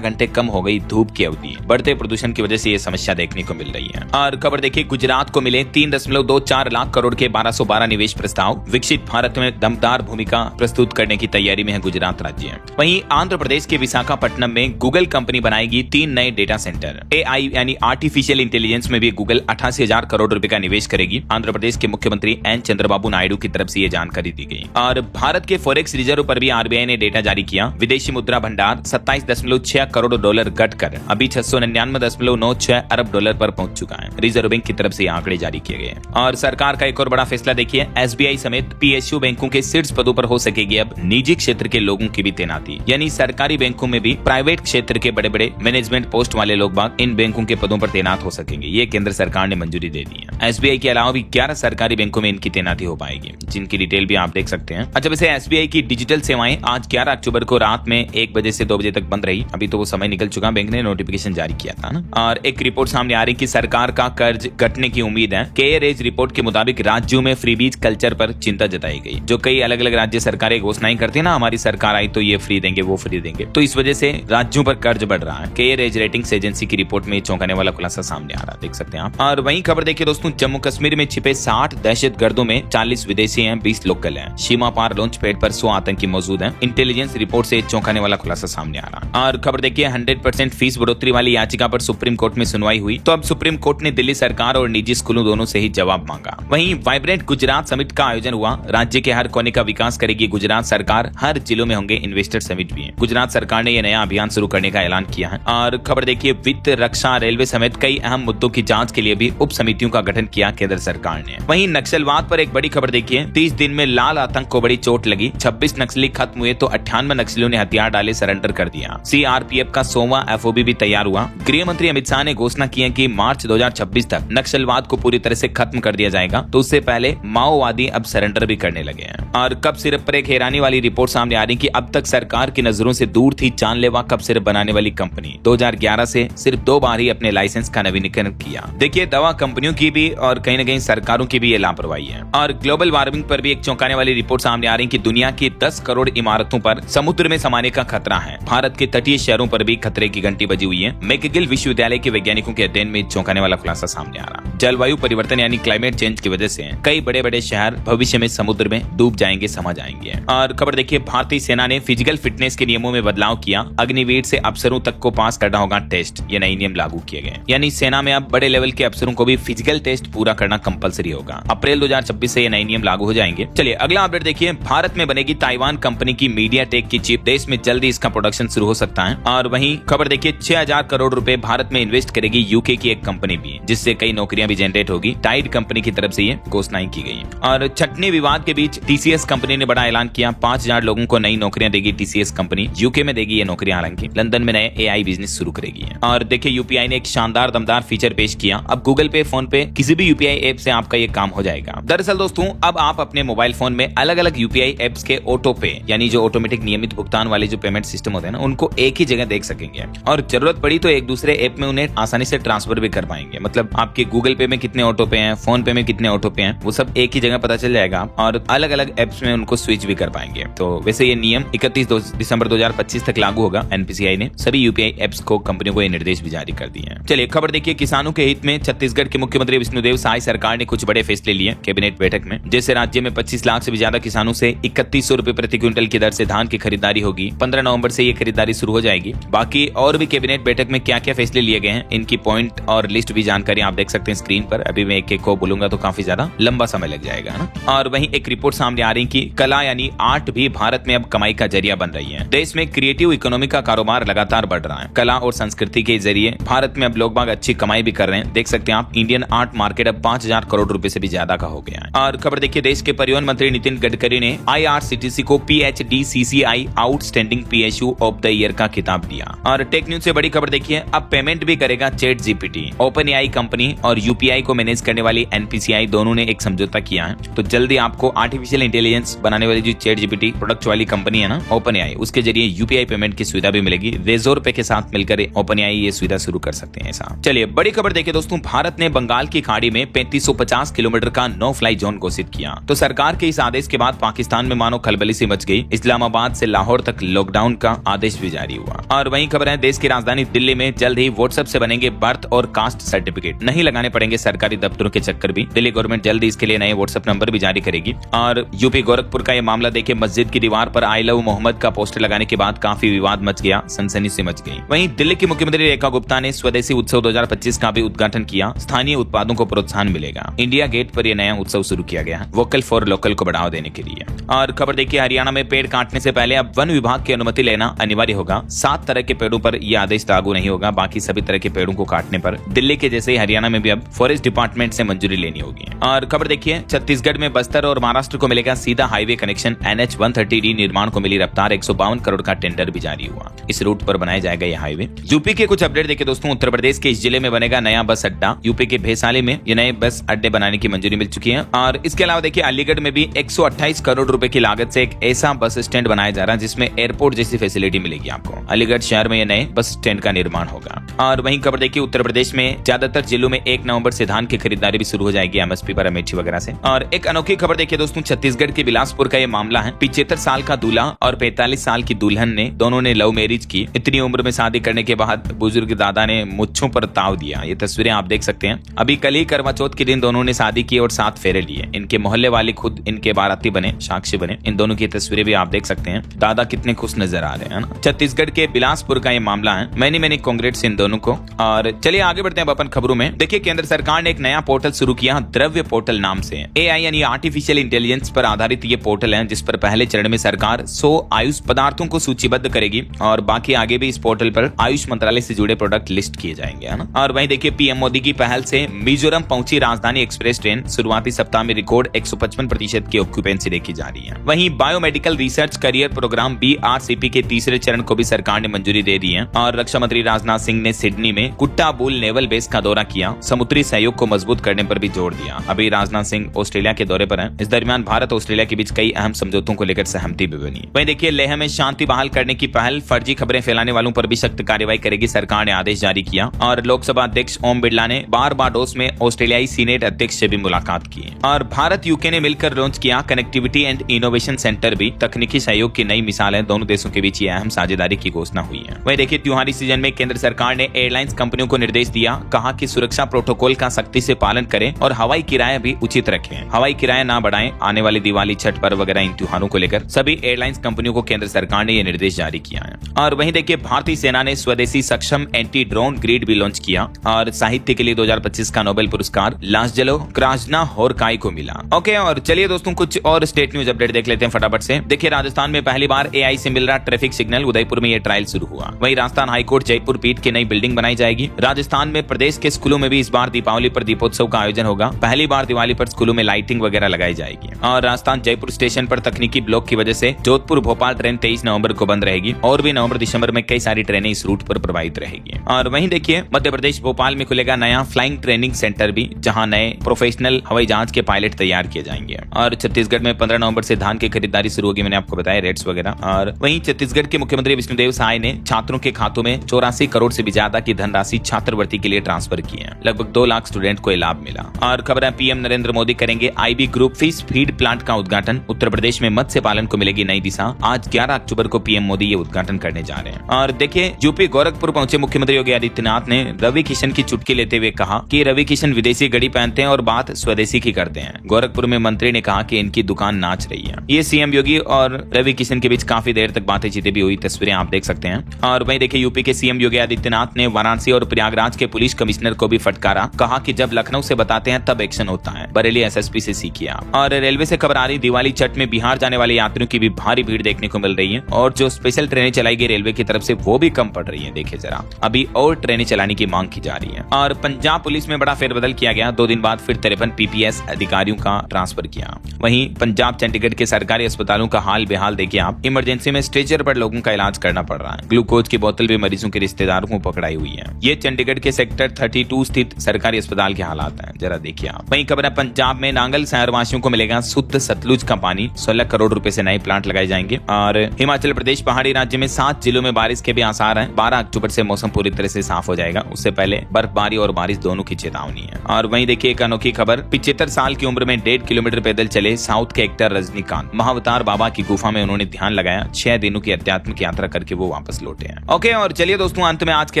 घंटे कम हो गई धूप की अवधि। बढ़ते प्रदूषण की वजह से ये समस्या देखने को मिल रही है। और खबर देखिए, गुजरात को मिले 3.24 लाख करोड़ के 1212 निवेश प्रस्ताव। विकसित भारत में दमदार भूमिका प्रस्तुत करने की तैयारी में है गुजरात राज्य। वहीं आंध्र प्रदेश के विशाखापट्टनम में गूगल कंपनी बनाएगी 3 नए डेटा सेंटर। AI यानी आर्टिफिशियल इंटेलिजेंस में भी गूगल 88,000 करोड़ रुपए का निवेश करेगी। आंध्र प्रदेश के मुख्यमंत्री एन चंद्रबाबू नायडू की तरफ से ये जानकारी दी गई। और भारत के फॉरेक्स रिजर्व पर भी RBI ने डेटा जारी किया। विदेशी मुद्रा भंडार 27.6 करोड़ डॉलर घटकर अभी 699.96 अरब डॉलर पर पहुंच चुका है। रिजर्व बैंक की तरफ से आंकड़े जारी किए गए। और सरकार का एक और बड़ा फैसला देखिए, SBI समेत PSU बैंकों के शीर्ष पदों पर हो सकेगी अब निजी क्षेत्र के लोगों की भी तैनाती। यानी सरकारी बैंकों में भी प्राइवेट क्षेत्र के बड़े बड़े मैनेजमेंट पोस्ट वाले लोग बाग इन बैंकों के पदों पर तैनात हो सकेंगे। ये केंद्र सरकार ने मंजूरी दे दी है। SBI के अलावा भी 11 सरकारी बैंकों में इनकी तैनाती हो पाएगी, जिनकी डिटेल भी आप देख सकते हैं। अच्छा, वैसे SBI की डिजिटल सेवाएं आज 11 अक्टूबर को रात में 1 बजे से 2 बजे तक बंद रही। अभी तो वो समय निकल चुका, बैंक ने नोटिफिकेशन जारी किया था ना। और एक रिपोर्ट सामने आ रही कि सरकार का कर्ज घटने की उम्मीद है। केयरेज रिपोर्ट के मुताबिक राज्यों में फ्रीबीज कल्चर पर चिंता जताई गई। जो कई अलग अलग राज्य सरकारें घोषणाएं करती है ना, हमारी सरकार आई तो ये फ्री देंगे, वो फ्री देंगे, तो इस वजह से राज्यों पर कर्ज बढ़ रहा है। केयरेज रेटिंग्स एजेंसी की रिपोर्ट में चौंकाने वाला खुलासा सामने आ रहा है, देख सकते हैं आप। और वहीं खबर देखिए दोस्तों, जम्मू कश्मीर में छिपे 60 दहशतगर्दों में 40 विदेशी हैं, 20 लोकल हैं। सीमा पार लॉन्च पैड पर 100 आतंकी मौजूद हैं। इंटेलिजेंस रिपोर्ट से चौंकाने वाला खुलासा सामने आ रहा है। और खबर देखिए, 100% फीस बढ़ोतरी वाली याचिका पर सुप्रीम कोर्ट में सुनवाई हुई, तो अब सुप्रीम कोर्ट ने दिल्ली सरकार और निजी स्कूलों दोनों से ही जवाब मांगा। वहीं वाइब्रेंट गुजरात समिट का आयोजन हुआ। राज्य के हर कोने का विकास करेगी गुजरात सरकार। हर जिलों में होंगे इन्वेस्टर समिट भी। गुजरात सरकार ने यह नया अभियान शुरू करने का ऐलान किया है। और खबर देखिए, वित्त, रक्षा, रेलवे समेत कई अहम मुद्दों की जांच के लिए भी उप समितियों का गठन किया केंद्र सरकार ने। वहीं नक्सलवाद पर एक बड़ी खबर देखिए, 30 दिन में लाल आतंक को बड़ी चोट लगी। 26 नक्सली खत्म हुए तो 98 नक्सलियों ने हथियार डाले सरेंडर कर दिया। CRPF का 100वां FOB भी तैयार हुआ। गृह मंत्री अमित शाह ने घोषणा की है कि मार्च 2026 तक नक्सलवाद को पूरी तरह से खत्म कर दिया जाएगा, तो उससे पहले माओवादी अब सरेंडर भी करने लगे हैं। और कप सिरप पर एक हैरानी वाली रिपोर्ट सामने आ रही कि अब तक सरकार की नजरों से दूर थी जानलेवा कप सिरप बनाने वाली कंपनी। 2011 से सिर्फ 2 बार ही अपने लाइसेंस का नवीनीकरण किया। देखिए, दवा कंपनियों की भी और कहीं न कहीं सरकारों की भी ये लापरवाही है। और ग्लोबल वार्मिंग पर भी एक चौंकाने वाली रिपोर्ट सामने आ रही कि दुनिया की 10 करोड़ इमारतों पर समुद्र में समाने का खतरा है। भारत के तटीय शहरों पर भी खतरे की घंटी बजी हुई है। मैकगिल विश्वविद्यालय के वैज्ञानिकों के अध्ययन में चौंकाने वाला खुलासा सामने आ रहा। जलवायु परिवर्तन यानी क्लाइमेट चेंज की वजह से कई बड़े बड़े शहर भविष्य में समुद्र में डूब जाएंगे, समा जाएंगे। और खबर देखिए, भारतीय सेना ने फिजिकल फिटनेस के नियमों में बदलाव किया। अग्निवीर से अफसरों तक को पास करना होगा टेस्ट, ये नए नियम लागू किए गए। यानी सेना में अब बड़े लेवल के अफसरों को भी फिजिकल टेस्ट पूरा करना कंपलसरी होगा। अप्रैल 2026 से ये नए नियम लागू हो जाएंगे। चलिए अगला अपडेट देखिए, भारत में बनेगी ताइवान कंपनी की मीडियाटेक की चिप। देश में जल्दी इसका प्रोडक्शन शुरू हो सकता है। और वहीं खबर देखिए, 6000 करोड़ रुपए भारत में इन्वेस्ट करेगी यूके की एक कंपनी भी, जिससे कई नौकरियां भी जनरेट होगी। टाइड कंपनी की तरफ से ये घोषणाएं की गई। और छटनी विवाद के बीच TCS कंपनी ने बड़ा ऐलान किया। 5000 लोगों को नई नौकरियां देगी TCS कंपनी। यूके में देगी ये नौकरियां, हालांकि लंदन में नए AI बिजनेस शुरू करेगी। और देखिए, UPI ने एक शानदार दमदार फीचर पेश किया। अब गूगल पे, फोन पे, किसी भी UPI ऐप से आपका ये काम हो जाएगा। दरअसल दोस्तों, अब आप अपने मोबाइल फोन में अलग अलग UPI एप्स के ऑटो पे यानी जो ऑटोमेटिक नियमित भुगतान वाले जो पेमेंट सिस्टम होते हैं ना, उनको एक ही जगह देख सकेंगे। और जरूरत पड़ी तो एक दूसरे ऐप में उन्हें आसानी से ट्रांसफर भी कर पाएंगे। मतलब आपके गूगल पे में कितने ऑटो पे हैं, फोन पे में कितने ऑटो पे हैं, वो सब एक ही जगह पता चल जाएगा। और अलग अलग एप्स में उनको स्विच भी कर पाएंगे। तो वैसे ये नियम 31 दिसंबर 2025 तक लागू होगा। NPCI ने सभी UPI एप्स को, कंपनियों को ये निर्देश भी जारी कर दिए हैं। चलिए खबर देखिए, किसानों के हित में छत्तीसगढ़ के मुख्यमंत्री विष्णुदेव साय सरकार ने कुछ बड़े फैसले लिए कैबिनेट बैठक में। जैसे राज्य में 25 लाख से भी ज्यादा किसानों से 3100 रुपए प्रति क्विंटल की दर से धान की खरीदारी होगी। 15 नवंबर से ये खरीदारी शुरू हो जाएगी। बाकी और भी कैबिनेट बैठक में क्या क्या फैसले लिए गए हैं, इनकी पॉइंट और लिस्ट भी जानकारी आप देख सकते हैं स्क्रीन पर। अभी मैं एक एक को बोलूंगा तो काफी ज्यादा लंबा समय लग जाएगा ना। और वहीं एक रिपोर्ट सामने आ रही कि कला यानी आर्ट भी भारत में अब कमाई का जरिया बन रही है। देश में क्रिएटिव इकोनॉमी का कारोबार लगातार बढ़ रहा है। कला और संस्कृति के जरिए भारत में अब लोग बाग अच्छी कमाई भी कर रहे हैं। देख सकते हैं आप, इंडियन आर्ट मार्केट अब 5000 करोड़ रुपए से भी ज्यादा का हो गया है। और खबर देखिए, देश के परिवहन मंत्री नितिन गडकरी ने IRCTC को PHDCCI outstanding PSU of the year का खिताब दिया। और टेक न्यूज से बड़ी खबर देखिए, अब पेमेंट भी करेगा ChatGPT। OpenAI कंपनी और UPI को मैनेज करने वाली NPCI दोनों ने एक समझौता किया है। तो जल्दी आपको आर्टिफिशियल इंटेलिजेंस बनाने वाली जो ChatGPT प्रोडक्ट वाली कंपनी है ना, OpenAI, उसके जरिए यूपीआई पेमेंट की सुविधा भी मिलेगी। रेजोर पे के साथ मिलकर OpenAI ये सुविधा शुरू कर सकते हैं ऐसा। चलिए बड़ी खबर देखिए दोस्तों, भारत ने बंगाल की खाड़ी में 3550 किलोमीटर का नो फ्लाई जोन घोषित किया। तो सरकार के इस आदेश के बाद पाकिस्तान में मानो खलबली सी मच गई। इस्लामाबाद से लाहौर तक लॉकडाउन का आदेश भी जारी हुआ। और वहीं खबर है, देश की राजधानी दिल्ली में जल्द ही व्हाट्सएप से बनेंगे बर्थ और कास्ट सर्टिफिकेट, नहीं लगाने पड़ेंगे सरकारी दफ्तरों के चक्कर भी। दिल्ली गवर्नमेंट जल्द ही इसके लिए नए व्हाट्सएप नंबर भी जारी करेगी। और यूपी गोरखपुर का ये मामला देखिए, मस्जिद की दीवार पर आई लव मोहम्मद का पोस्टर लगाने के बाद काफी विवाद मच गया, सनसनी से मच गई। वहीं दिल्ली की मुख्यमंत्री रेखा गुप्ता ने स्वदेशी उत्सव 2025 का भी उद्घाटन किया। स्थानीय उत्पादों को प्रोत्साहन मिलेगा। इंडिया गेट पर यह नया उत्सव शुरू किया गया है, वोकल फॉर लोकल को बढ़ावा देने के लिए। और खबर देखिए, हरियाणा में पेड़ काटने से पहले अब वन विभाग की अनुमति लेना अनिवार्य होगा। 7 तरह के पेड़ों पर यह आदेश लागू नहीं होगा, बाकी सभी तरह के पेड़ों को काटने पर दिल्ली के जैसे ही हरियाणा में भी अब फॉरेस्ट डिपार्टमेंट से मंजूरी लेनी होगी। और खबर देखिए, छत्तीसगढ़ में बस्तर और महाराष्ट्र को मिलेगा सीधा हाईवे कनेक्शन। NH 130D निर्माण को मिली रफ्तार, 152 करोड़ का टेंडर भी जारी हुआ। इस रूट पर बनाया जाएगा यह हाईवे। यूपी के कुछ अपडेट देखिए दोस्तों, उत्तर प्रदेश के इस जिले में बनेगा नया बस अड्डा। यूपी के भैसाली में ये नए बस अड्डे बनाने की मंजूरी मिल चुकी है। और इसके अलावा देखिए, अलीगढ़ में भी 128 करोड़ रुपए की लागत से एक ऐसा बस स्टैंड बनाया जा रहा है जिसमें एयरपोर्ट जैसी फैसिलिटी मिलेगी आपको। अलीगढ़ शहर में ये नए बस स्टैंड का निर्माण होगा। और वहीं खबर देखिए, उत्तर प्रदेश में ज्यादातर जिलों में 1 नवंबर से धान की खरीदारी भी शुरू हो जाएगी MSP पर, अमेठी वगैरह से। और एक अनोखी खबर देखिए दोस्तों, छत्तीसगढ़ के बिलासपुर का ये मामला है। 75 साल का दूल्हा और 45 साल की दुल्हन ने दोनों ने लव मैरिज की। इतनी उम्र में शादी करने के बाद बुजुर्ग दादा ने मुच्छों पर ताव दिया। ये तस्वीरें आप देख सकते हैं। अभी कल ही करवा चौथ के दिन दोनों ने शादी की और 7 फेरे लिए। इनके मोहल्ले वाले खुद इनके बाराती बने, साक्षी बने। इन दोनों की तस्वीरें भी आप देख सकते हैं। दादा कितने खुश नजर आ रहे हैं ना। छत्तीसगढ़ के बिलासपुर का ये मामला है। मैनी कांग्रेट्स इन दोनों को। और चलिए आगे बढ़ते हैं अपन खबरों में। देखिए, केंद्र सरकार ने एक नया पोर्टल शुरू किया, द्रव्य पोर्टल नाम से। AI यानी आर्टिफिशियल इंटेलिजेंस पर आधारित ये पोर्टल है, जिस पर पहले चरण में सरकार 100 आयुष पदार्थों को सूचीबद्ध करेगी और बाकी आगे भी इस पोर्टल पर आयुष मंत्रालय से जुड़े प्रोडक्ट लिस्ट किए जाएंगे, है ना। और वहीं देखिए, PM मोदी की पहल से मिजोरम पहुंची राजधानी एक्सप्रेस ट्रेन। शुरुआती सप्ताह में रिकॉर्ड 155% की ऑक्यूपेंसी देखी जा रही है। वहीं biomedical research career programme BRCP के तीसरे चरण को भी सरकार ने मंजूरी दे दी है। और रक्षा मंत्री राजनाथ सिंह ने सिडनी में कुट्टाबूल नेवल बेस का दौरा किया। समुद्री सहयोग को मजबूत करने पर भी जोर दिया। अभी राजनाथ सिंह ऑस्ट्रेलिया के दौरे पर हैं। इस दरमियान भारत ऑस्ट्रेलिया के बीच कई अहम समझौतों को लेकर सहमति भी बनी। वहीं देखिए, लेह में शांति बहाल करने की पहल, फर्जी खबरें फैलाने वालों पर भी सख्त कार्रवाई करेगी सरकार ने आदेश जारी किया। और लोकसभा अध्यक्ष ओम बिरला ने बारबाडोस में ऑस्ट्रेलियाई सीनेट अध्यक्ष से भी मुलाकात की। और भारत यूके ने मिलकर लॉन्च किया कनेक्टिविटी एंड इनोवेशन सेंटर भी। तकनीकी सहयोग की नई मिसाल है। दोनों देशों के बीच ये अहम साझेदारी की घोषणा हुई है। वहीं देखिए, त्योहारी सीजन में केंद्र सरकार ने एयरलाइंस कंपनियों को निर्देश दिया। कहा कि सुरक्षा प्रोटोकॉल का सख्ती से पालन करें और हवाई किराया भी उचित रखें। हवाई किराया ना बढ़ाएं। आने वाली दिवाली, छठ पर्व वगैरह इन त्योहारों को लेकर सभी एयरलाइंस कंपनियों को केंद्र सरकार ने यह निर्देश जारी किया है। और वहीं देखिए, भारतीय सेना ने स्वदेशी सक्षम एंटी ड्रोन ग्रिड भी लॉन्च किया। और साहित्य के लिए 2025 का नोबेल पुरस्कार लास्जेलो क्राजना होरकाई को मिला। ओके, और चलिए दोस्तों, कुछ और स्टेट न्यूज अपडेट देख लेते हैं फटाफट से। देखिए, राजस्थान में पहली बार AI से मिल रहा ट्रैफिक सिग्नल। उदयपुर में यह ट्रायल शुरू हुआ। वहीं राजस्थान हाईकोर्ट जयपुर पीठ की नई बिल्डिंग बनाई जाएगी। राजस्थान में प्रदेश के स्कूलों में भी इस बार दीपावली पर दीपोत्सव का आयोजन होगा। पहली बार दिवाली पर स्कूलों में लाइटिंग वगैरह लगाई जाएगी। और राजस्थान जयपुर स्टेशन पर तकनीकी ब्लॉक की वजह से जोधपुर भोपाल ट्रेन 23 नवंबर को बंद रहेगी। और भी नवंबर दिसंबर में कई सारी ट्रेनें इस रूट पर प्रभावित रहेगी। और वहीं देखिए, मध्य प्रदेश भोपाल में खुलेगा नया फ्लाइंग ट्रेनिंग सेंटर भी, जहां नए प्रोफेशनल हवाई जहाज के पायलट तैयार किए जाएंगे। और छत्तीसगढ़ में 15 नवंबर से धान की खरीदारी शुरू होगी, मैंने आपको बताया, रेट्स वगैरह। और वहीं छत्तीसगढ़ के मुख्यमंत्री विष्णुदेव साय ने छात्रों के खातों में 84 करोड़ से भी ज्यादा की धनराशि छात्रवृत्ति के लिए ट्रांसफर की है। लगभग 2 लाख स्टूडेंट को लाभ मिला। और खबर है, PM नरेंद्र मोदी करेंगे IB group fish feed plant का उद्घाटन। उत्तर प्रदेश में मत्स्य पालन को मिलेगी नई दिशा। आज 11 अक्टूबर को PM मोदी ये उद्घाटन करने जा रहे हैं। और देखिए, यूपी गोरखपुर पहुंचे मुख्यमंत्री योगी आदित्यनाथ ने रवि किशन की चुटकी लेते हुए कहा कि रवि किशन विदेशी घड़ी पहनते हैं और बात स्वदेशी की करते हैं। गोरखपुर में मंत्री ने कहा कि इनकी दुकान नाच रही है। ये CM योगी और रवि किशन के बीच काफी देर तक बातें भी हुई, तस्वीरें आप देख सकते हैं। और वहीं देखिए, यूपी के CM योगी आदित्यनाथ ने वाराणसी और प्रयागराज के पुलिस कमिश्नर को भी फटकारा। कहा कि जब लखनऊ से बताते हैं तब एक्शन होता है। बरेली SSP से सीखिए आप। और रेलवे से खबर आ रही, दिवाली छठ में बिहार जाने वाले यात्रियों की भी भारी भीड़ देखने को मिल रही है। और जो स्पेशल ट्रेनें चलाई गई रेलवे की तरफ से वो भी कम पड़ रही है। देखिए जरा, अभी और ट्रेनें चलाने की मांग की जा रही है। और पंजाब पुलिस में बड़ा फेरबदल किया गया। 2 दिन बाद फिर 53 PPS अधिकारियों का ट्रांसफर किया। वहीं पंजाब चंडीगढ़ के सरकारी अस्पतालों का हाल बेहाल देखिए आप। इमरजेंसी में स्ट्रेचर पर लोगों का इलाज करना पड़ रहा है। ग्लूकोज की बोतल भी मरीजों के रिश्तेदारों को पकड़ाई हुई है। ये चंडीगढ़ के सेक्टर 32 स्थित सरकारी अस्पताल के हालात हैं, जरा देखिए आप। वहीं खबर है, पंजाब में नांगल शहरवासियों को मिलेगा शुद्ध सतलुज का पानी। 16 करोड़ रुपए से नए प्लांट लगाए जाएंगे। और हिमाचल प्रदेश पहाड़ी राज्य में 7 जिलों में बारिश के भी आसार हैं। 12 अक्टूबर से मौसम पूरी तरह से साफ हो जाएगा, उससे पहले बर्फबारी और बारिश दोनों की चेतावनी है। और वहीं देखिए एक अनोखी खबर, 75 साल की उम्र में 1.5 किलोमीटर पैदल चले साउथ के एक्टर रजनीकांत महाअवतार बाबा की गुफा में उन्होंने ध्यान लगाया। 6 दिनों की आध्यात्मिक यात्रा करके वो वापस लौटे हैं। ओके, और चलिए दोस्तों अंत में आज के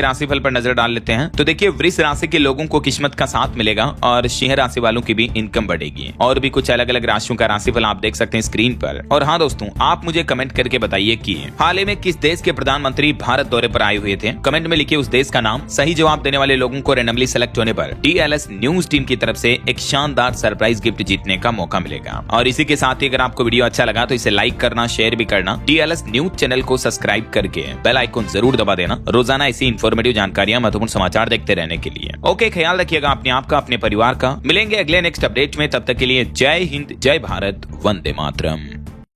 राशिफल पर नजर डाल लेते हैं। तो देखिए वृष राशि के लोगों को किस्मत का साथ मिलेगा और सिंह राशि वालों की भी इनकम बढ़ेगी। और भी कुछ अलग अलग राशियों का राशिफल आप देख सकते हैं स्क्रीन पर। और हाँ दोस्तों, आप मुझे कमेंट करके बताइए कि हाल ही में किस देश के प्रधानमंत्री भारत दौरे पर आए हुए थे। कमेंट में लिखिए उस देश का नाम। सही जवाब देने वाले लोगों को रैंडमली सेलेक्ट होने पर DLS न्यूज टीम की तरफ से एक शानदार सरप्राइज गिफ्ट जीतने का मौका मिलेगा। और इसी के साथ ही अगर आपको वीडियो अच्छा लगा तो इसे लाइक करना, शेयर भी करना, DLS न्यूज चैनल को सब्सक्राइब करके बेल आइकन जरूर दबा देना रोजाना ऐसी इंफॉर्मेटिव जानकारियां, महत्वपूर्ण समाचार देखते रहने के लिए। ओके, ख्याल रखिएगा अपने आप का, अपने परिवार का। मिलेंगे अगले नेक्स्ट अपडेट में, तब तक के लिए जय हिंद, जय भारत, वंदे मातरम।